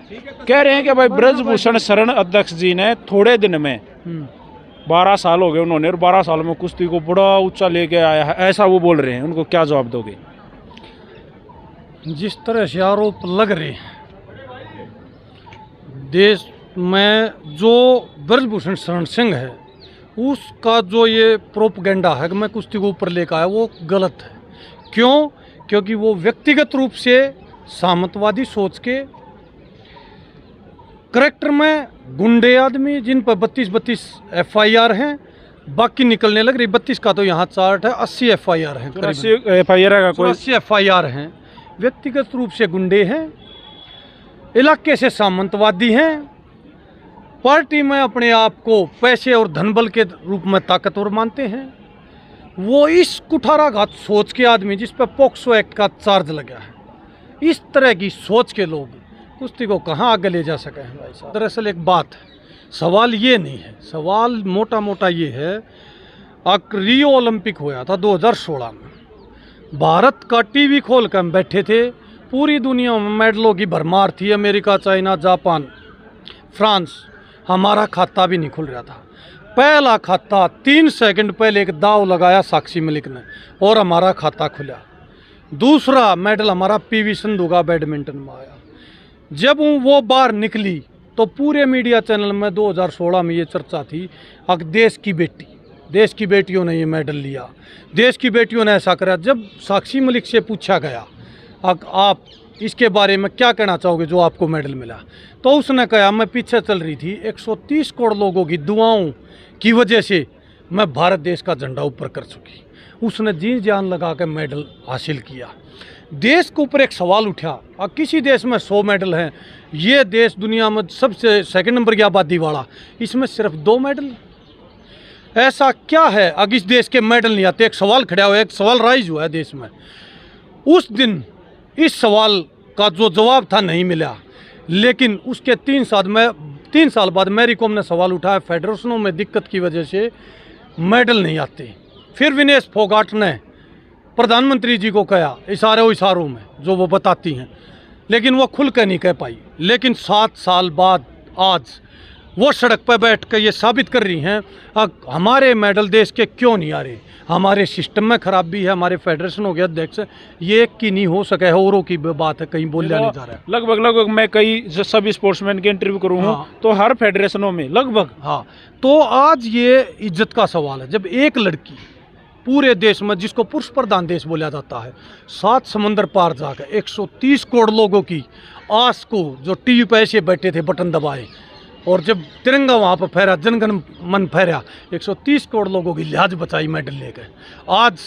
कह रहे हैं कि भाई ब्रजभूषण शरण अध्यक्ष जी ने थोड़े दिन में 12 साल हो गए उन्होंने, और 12 साल में कुश्ती को बड़ा ऊंचा लेके आया है, ऐसा वो बोल रहे हैं। उनको क्या जवाब दोगे? जिस तरह से आरोप लग रहे हैं देश में, जो ब्रजभूषण शरण सिंह है उसका जो ये प्रोपगेंडा है कि मैं कुश्ती को ऊपर लेकर आया, वो गलत है। क्यों? क्योंकि वो व्यक्तिगत रूप से सामंतवादी सोच के करेक्टर में गुंडे आदमी, जिन पर 32 FIR हैं, बाकी निकलने लग रही 32 का तो यहाँ चार्ट है, 80 FIR हैं, 80 FIR का कोई 80 FIR हैं। व्यक्तिगत रूप से गुंडे हैं, इलाके से सामंतवादी हैं, पार्टी में अपने आप को पैसे और धनबल के रूप में ताकतवर मानते हैं। वो इस कुठाराघात सोच के आदमी, जिस पर पॉक्सो एक्ट का चार्ज लगा है, इस तरह की सोच के लोग कुश्ती को कहाँ आगे ले जा सके हैं भाई साहब। दरअसल एक बात है, सवाल ये नहीं है, सवाल मोटा मोटा ये है, रियो ओलंपिक हुआ था 2016 में, भारत का टीवी खोल कर हम बैठे थे, पूरी दुनिया में मेडलों की भरमार थी, अमेरिका, चाइना, जापान, फ्रांस, हमारा खाता भी नहीं खुल रहा था। पहला खाता 3 सेकंड पहले एक दाव लगाया साक्षी मलिक ने और हमारा खाता खुला। दूसरा मेडल हमारा PV सिंधु का बैडमिंटन में आया। जब वो बाहर निकली तो पूरे मीडिया चैनल में 2016 में ये चर्चा थी, अब देश की बेटियों ने ये मेडल लिया, देश की बेटियों ने ऐसा करा। जब साक्षी मलिक से पूछा गया अब आप इसके बारे में क्या कहना चाहोगे जो आपको मेडल मिला, तो उसने कहा मैं पीछे चल रही थी, 130 करोड़ लोगों की दुआओं की वजह से मैं भारत देश का झंडा ऊपर कर चुकी। उसने जी जान लगा के मेडल हासिल किया। देश के ऊपर एक सवाल उठा, अब किसी देश में 100 मेडल हैं, ये देश दुनिया में सबसे सेकंड नंबर की आबादी वाला, इसमें सिर्फ 2 मेडल, ऐसा क्या है अगर इस देश के मेडल नहीं आते? एक सवाल खड़ा हुआ है, एक सवाल राइज हुआ है देश में। उस दिन इस सवाल का जो जवाब था नहीं मिला, लेकिन उसके 3 साल बाद मैरी कॉम ने सवाल उठाया, फेडरेशनों में दिक्कत की वजह से मेडल नहीं आते। फिर विनेश फोगाट ने प्रधानमंत्री जी को कहा इशारों में जो वो बताती हैं, लेकिन वो खुल कर नहीं कह पाई। लेकिन 7 साल बाद आज वो सड़क पर बैठ कर ये साबित कर रही हैं हमारे मेडल देश के क्यों नहीं आ रहे। हमारे सिस्टम में खराबी है, हमारे फेडरेशन हो गया अध्यक्ष, ये एक की नहीं हो सके है, औरों की बात है, कहीं बोलिया नहीं जा रहा है। लगभग मैं कई सभी स्पोर्ट्समैन के इंटरव्यू करूँ हूँ, तो हर फेडरेशनों में लगभग। हाँ, तो आज ये इज्जत का सवाल है, जब एक लड़की पूरे देश में, जिसको पुरुष प्रधान देश बोला जाता है, 7 समंदर पार जाकर 130 करोड़ लोगों की आस को, जो टीवी पे ऐसे बैठे थे बटन दबाए, और जब तिरंगा वहाँ पर फहरा, जनगण मन फहरा, 130 करोड़ लोगों की लिहाज बचाई मेडल लेकर। आज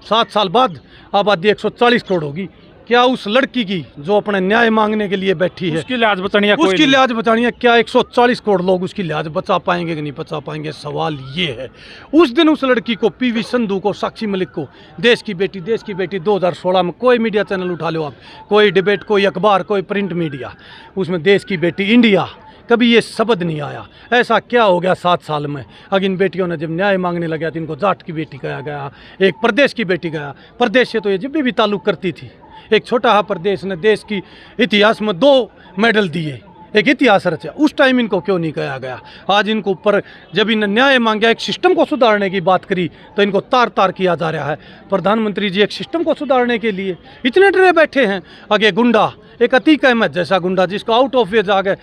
7 साल बाद आबादी 140 करोड़ होगी। क्या उस लड़की की जो अपने न्याय मांगने के लिए बैठी है, उसकी लिहाज बचानी है? उसकी लिहाज बचानी है? क्या 140 करोड़ लोग उसकी लिहाज बचा पाएंगे कि नहीं बचा पाएंगे? सवाल ये है। उस दिन उस लड़की को, PV सिंधु को, साक्षी मलिक को, देश की बेटी 2016 में कोई मीडिया चैनल उठा लो आप, कोई डिबेट, कोई अखबार, कोई प्रिंट मीडिया, उसमें देश की बेटी इंडिया, कभी ये शब्द नहीं आया। ऐसा क्या हो गया 7 साल में? अगर इन बेटियों ने जब न्याय मांगने लगा तो इनको जाट की बेटी कहा गया, एक प्रदेश की बेटी गया। प्रदेश से तो ये जब भी ताल्लुक़ करती थी, एक छोटा सा प्रदेश ने देश की इतिहास में 2 मेडल दिए, एक इतिहास रचा। उस टाइम इनको क्यों नहीं कहा गया? आज इनको ऊपर जब इन्हें न्याय मांगा, एक सिस्टम को सुधारने की बात करी, तो इनको तार किया जा रहा है। प्रधानमंत्री जी एक सिस्टम को सुधारने के लिए इतने डरे बैठे हैं। आगे गुंडा, एक अतीक अहमद जैसा गुंडा, जिसको आउट ऑफ वे जाके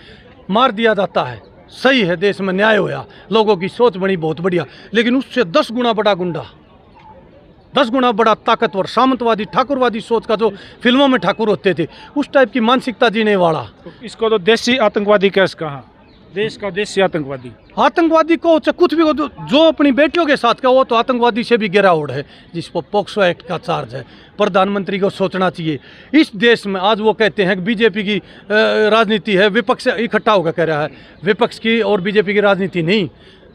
मार दिया जाता है, सही है, देश में न्याय होया, लोगों की सोच बनी बहुत बढ़िया, लेकिन उससे 10 गुना बड़ा गुंडा, 10 गुना बड़ा ताकतवर, सामंतवादी, ठाकुरवादी सोच का, जो फिल्मों में ठाकुर होते थे, उस टाइप की मानसिकता जीने वाला। तो इसको तो देसी आतंकवादी कैसे कहा? देश का देसी आतंकवादी को चाहे कुछ भी हो, जो अपनी बेटियों के साथ का, वो तो आतंकवादी से भी गहरा होड़ है, जिसको पॉक्सो एक्ट का चार्ज है। प्रधानमंत्री को सोचना चाहिए। इस देश में आज वो कहते हैं कि बीजेपी की राजनीति है, विपक्ष इकट्ठा होकर कह रहा है, विपक्ष की और बीजेपी की राजनीति नहीं।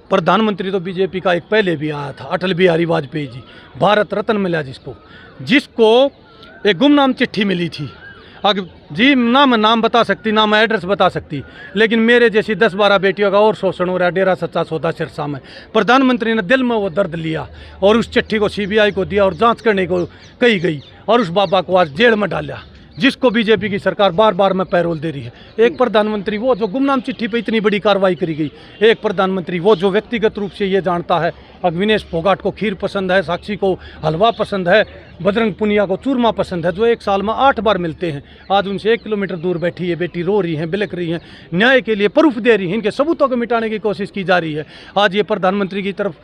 प्रधानमंत्री तो बीजेपी का एक पहले भी आया था, अटल बिहारी वाजपेयी जी, भारत रत्न मिला जिसको एक गुमनाम चिट्ठी मिली थी। अगर जी ना मैं नाम बता सकती, ना मैं एड्रेस बता सकती, लेकिन मेरे जैसी 10-12 बेटियों का और शोषण हो रहा है डेरा सच्चा सौदा सिरसा में। प्रधानमंत्री ने दिल में वो दर्द लिया और उस चिट्ठी को CBI को दिया और जांच करने को कही गई, और उस बाबा को आज जेल में डाला। जिसको बीजेपी की सरकार बार बार में पैरोल दे रही है। एक प्रधानमंत्री वो जो गुमनाम चिट्ठी पे इतनी बड़ी कार्रवाई करी गई, एक प्रधानमंत्री वो जो व्यक्तिगत रूप से ये जानता है अग्निवेश फोगाट को खीर पसंद है, साक्षी को हलवा पसंद है, बजरंग पुनिया को चूरमा पसंद है, जो एक साल में 8 बार मिलते हैं। आज उनसे 1 किलोमीटर दूर बैठी है बेटी, रो रही हैं, बिलख रही हैं, न्याय के लिए प्रूफ दे रही हैं, इनके सबूतों को मिटाने की कोशिश की जा रही है। आज ये प्रधानमंत्री की तरफ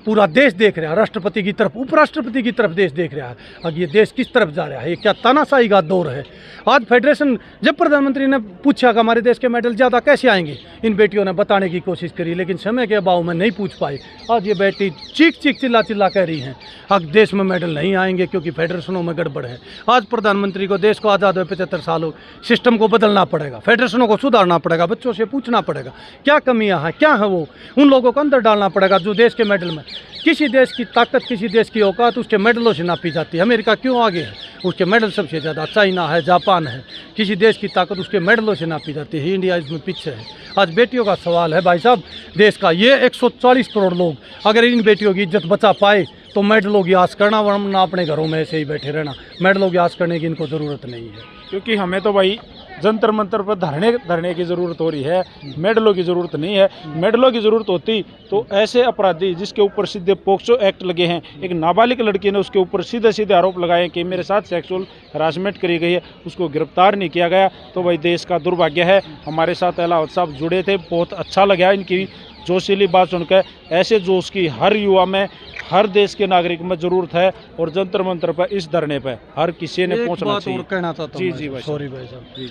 पूरा देश देख रहा है, राष्ट्रपति की तरफ, उपराष्ट्रपति की तरफ देश देख रहा है। अब ये देश किस तरफ जा रहा है? ये क्या तानाशाही का दौर है? आज फेडरेशन, जब प्रधानमंत्री ने पूछा कि हमारे देश के मेडल ज़्यादा कैसे आएंगे, इन बेटियों ने बताने की कोशिश करी, लेकिन समय के अभाव में नहीं पूछ पाए। आज ये बेटी चीख चीख चिल्ला चिल्ला कह रही हैं अब देश में मेडल नहीं आएंगे क्योंकि फेडरेशनों में गड़बड़ है। आज प्रधानमंत्री को, देश को आज़ाद हुए 75 साल हो, सिस्टम को बदलना पड़ेगा, फेडरेशनों को सुधारना पड़ेगा, बच्चों से पूछना पड़ेगा क्या कमियाँ हैं, क्या है वो, उन लोगों को अंदर डालना पड़ेगा जो देश के मेडल में, किसी देश की ताकत, किसी देश की औकात उसके मेडलों से नापी जाती है। अमेरिका क्यों आगे है? उसके मेडल सबसे ज़्यादा, चाइना है, जापान है, किसी देश की ताकत उसके मेडलों से नापी जाती है। इंडिया इसमें पीछे है। आज बेटियों का सवाल है भाई साहब, देश का ये 140 करोड़ लोग अगर इन बेटियों की इज्जत बचा पाए तो मेडलों की आस करना, वरना अपने घरों में ऐसे ही बैठे रहना। मेडलों की आस करने की इनको ज़रूरत नहीं है, क्योंकि हमें तो भाई जंतर मंतर पर धरने की ज़रूरत हो रही है, मेडलों की ज़रूरत नहीं है। मेडलों की ज़रूरत होती तो ऐसे अपराधी जिसके ऊपर सीधे पोक्सो एक्ट लगे हैं, एक नाबालिग लड़की ने उसके ऊपर सीधे सीधे आरोप लगाए कि मेरे साथ सेक्सुअल हरासमेंट करी गई है, उसको गिरफ्तार नहीं किया गया, तो भाई देश का दुर्भाग्य है। हमारे साथ अहलावत साहब जुड़े थे, बहुत अच्छा लगा इनकी जोशीली बात सुनकर। ऐसे जोश की हर युवा में, हर देश के नागरिक में ज़रूरत है, और जंतर मंतर पर इस धरने पर हर किसी ने पहुंचना चाहिए। और कहना चाहता हूँ जी भाई, सॉरी भाई साहब,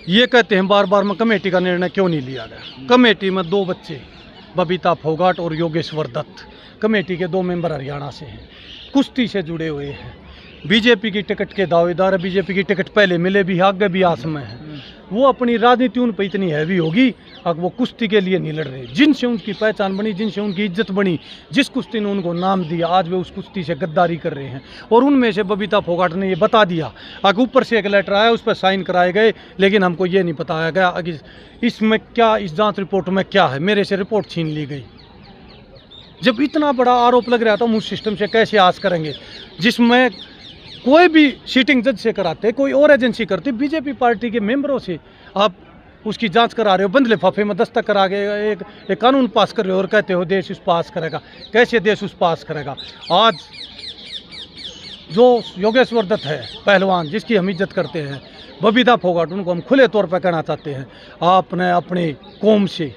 ये कहते हैं बार बार में कमेटी का निर्णय क्यों नहीं लिया गया। कमेटी में 2 बच्चे, बबीता फोगाट और योगेश्वर दत्त, कमेटी के 2 मेंबर हरियाणा से हैं, कुश्ती से जुड़े हुए हैं, बीजेपी की टिकट के दावेदार है, बीजेपी की टिकट पहले मिले भी, आगे भी आस में है। वो अपनी राजनीति उन पर इतनी हैवी होगी, अब वो कुश्ती के लिए नहीं लड़ रहे। जिनसे उनकी पहचान बनी, जिनसे उनकी इज्जत बनी, जिस कुश्ती ने उनको नाम दिया, आज वे उस कुश्ती से गद्दारी कर रहे हैं। और उनमें से बबीता फोगाट ने ये बता दिया, अगर ऊपर से एक लेटर आया, उस पर साइन कराए गए, लेकिन हमको ये नहीं बताया गया इसमें क्या, इस जांच रिपोर्ट में क्या है। मेरे से रिपोर्ट छीन ली गई। जब इतना बड़ा आरोप लग रहा था, हम उस सिस्टम से कैसे आस करेंगे जिसमें कोई भी सीटिंग जज से कराते, कोई और एजेंसी करती, बीजेपी पार्टी के मेंबरों से आप उसकी जांच करा रहे हो, बंद लिफाफे में दस्तक करा के एक कानून पास कर रहे हो और कहते हो देश उस पास करेगा। कैसे देश उस पास करेगा? आज जो योगेश्वर दत्त है पहलवान, जिसकी हम इज्जत करते हैं, बबीता फोगाट, उनको हम खुले तौर पर कहना चाहते हैं, आपने अपनी कौम से,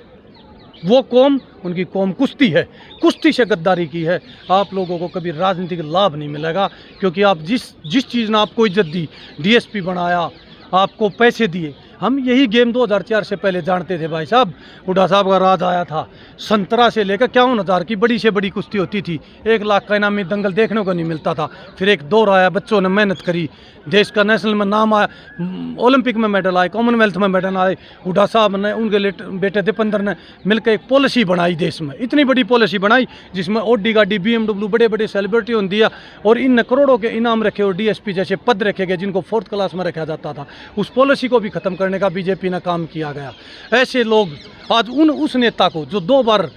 वो कौम, उनकी कौम कुश्ती है, कुश्ती से गद्दारी की है। आप लोगों को कभी राजनीतिक लाभ नहीं मिलेगा, क्योंकि आप जिस चीज़ ने आपको इज्जत दी, डीएसपी बनाया, आपको पैसे दिए, हम यही गेम 2004 से पहले जानते थे भाई साहब। हुड्डा साहब का राज आया था, 17 से लेकर 51,000 की बड़ी से बड़ी कुश्ती होती थी, 1 लाख का इनामी दंगल देखने को नहीं मिलता था। फिर एक दौर आया, बच्चों ने मेहनत करी, देश का नेशनल में नाम आया, ओलंपिक में मेडल आए, कॉमनवेल्थ में मेडल आए। हुड्डा साहब ने, उनके बेटे दीपेंद्र ने मिलकर एक पॉलिसी बनाई देश में, इतनी बड़ी पॉलिसी बनाई जिसमें ऑडी गाड़ी, BMW, बड़े बड़े सेलिब्रिटी ने दिया, और इन करोड़ों के इनाम रखे और DSP जैसे पद रखे गए जिनको 4th क्लास में रखा जाता था। उस पॉलिसी को भी ख़त्म करने का बीजेपी ने काम किया गया। ऐसे लोग आज उस नेता को जो 2 बार,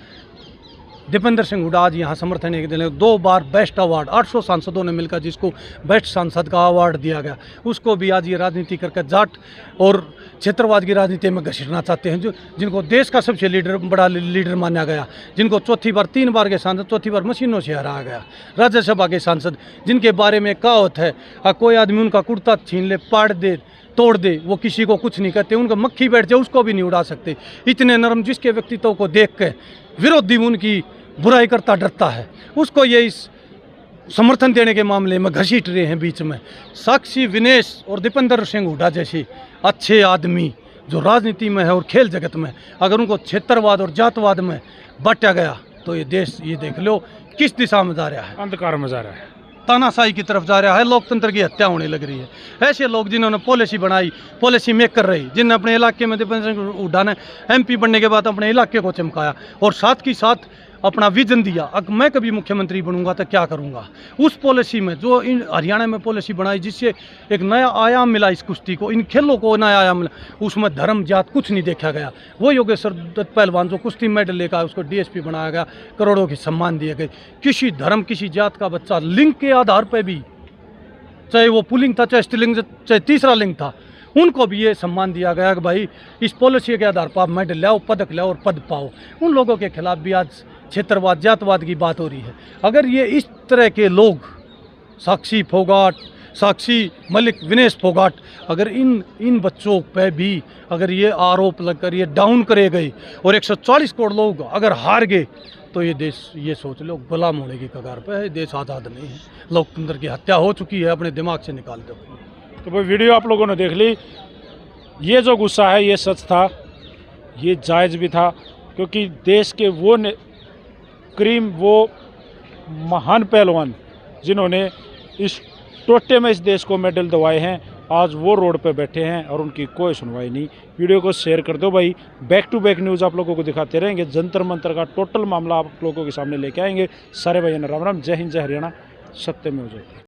दीपेंद्र सिंह हुड्डा आज यहाँ समर्थन के दिले, 2 बार बेस्ट अवार्ड, 800 सांसदों ने मिलकर जिसको बेस्ट सांसद का अवार्ड दिया गया, उसको भी आज ये राजनीति करके जाट और क्षेत्रवाद की राजनीति में घसीटना चाहते हैं। जिनको देश का सबसे बड़ा लीडर माना गया, जिनको 3 बार के सांसद, 4थी बार मशीनों से हराया गया, राज्यसभा के सांसद, जिनके बारे में कहावत है, कोई आदमी उनका कुर्ता छीन ले, पाड़ दे, तोड़ दे, वो किसी को कुछ नहीं कहते, उनका मक्खी बैठ जाए उसको भी नहीं उड़ा सकते। इतने नरम, जिसके व्यक्तित्व को देख के विरोधी उनकी बुराई करता डरता है, उसको ये इस समर्थन देने के मामले में घसीट रहे हैं बीच में। साक्षी, विनेश और दीपेंद्र सिंह हुड्डा जैसे अच्छे आदमी जो राजनीति में है और खेल जगत में, अगर उनको क्षेत्रवाद और जातवाद में बांटा गया तो ये देश, ये देख लो किस दिशा में जा रहा है, अंधकार में जा रहा है, तानाशाही की तरफ जा रहा है, लोकतंत्र की हत्या होने लग रही है। ऐसे लोग जिन्होंने पॉलिसी बनाई, पॉलिसी मेकर रही, जिनने अपने इलाके में, दीपेंद्र सिंह हुड्डा ने MP बनने के बाद अपने इलाके को चमकाया और साथ ही साथ अपना विजन दिया, अगर मैं कभी मुख्यमंत्री बनूंगा तो क्या करूंगा। उस पॉलिसी में जो इन हरियाणा में पॉलिसी बनाई, जिससे एक नया आयाम मिला इस कुश्ती को, इन खेलों को नया आयाम मिला, उसमें धर्म जात कुछ नहीं देखा गया। वो योगेश्वर दत्त पहलवान जो कुश्ती मेडल लेकर आया, उसको DSP बनाया गया, करोड़ों के सम्मान दिए गए। किसी धर्म, किसी जात का बच्चा लिंग के आधार पर भी चाहे वो पुलिंग था, चाहे स्त्रीलिंग, चाहे तीसरा लिंग था, उनको भी ये सम्मान दिया गया कि भाई इस पॉलिसी के आधार पर आप मेडल लाओ, पदक लाओ और पद पाओ। उन लोगों के खिलाफ भी आज क्षेत्रवाद, जातवाद की बात हो रही है। अगर ये इस तरह के लोग, साक्षी फोगाट, साक्षी मलिक, विनेश फोगाट, अगर इन बच्चों पे भी अगर ये आरोप लगकर ये डाउन करे गए और 140 करोड़ लोग अगर हार गए, तो ये देश, ये सोच लो, गुलाम होने की कगार पे है। देश आज़ाद नहीं है, लोकतंत्र की हत्या हो चुकी है, अपने दिमाग से निकाल दो। तो भाई वीडियो आप लोगों ने देख ली। ये जो गुस्सा है ये सच था, ये जायज़ भी था, क्योंकि देश के वो वो महान पहलवान जिन्होंने इस टोटे में इस देश को मेडल दिलवाए हैं, आज वो रोड पे बैठे हैं और उनकी कोई सुनवाई नहीं। वीडियो को शेयर कर दो भाई। बैक टू बैक न्यूज़ आप लोगों को दिखाते रहेंगे। जंतर मंतर का टोटल मामला आप लोगों के सामने लेके आएंगे। सारे भाइयों ने राम राम, जय हिंद, जय हरियाणा, सत्य में हो जाए।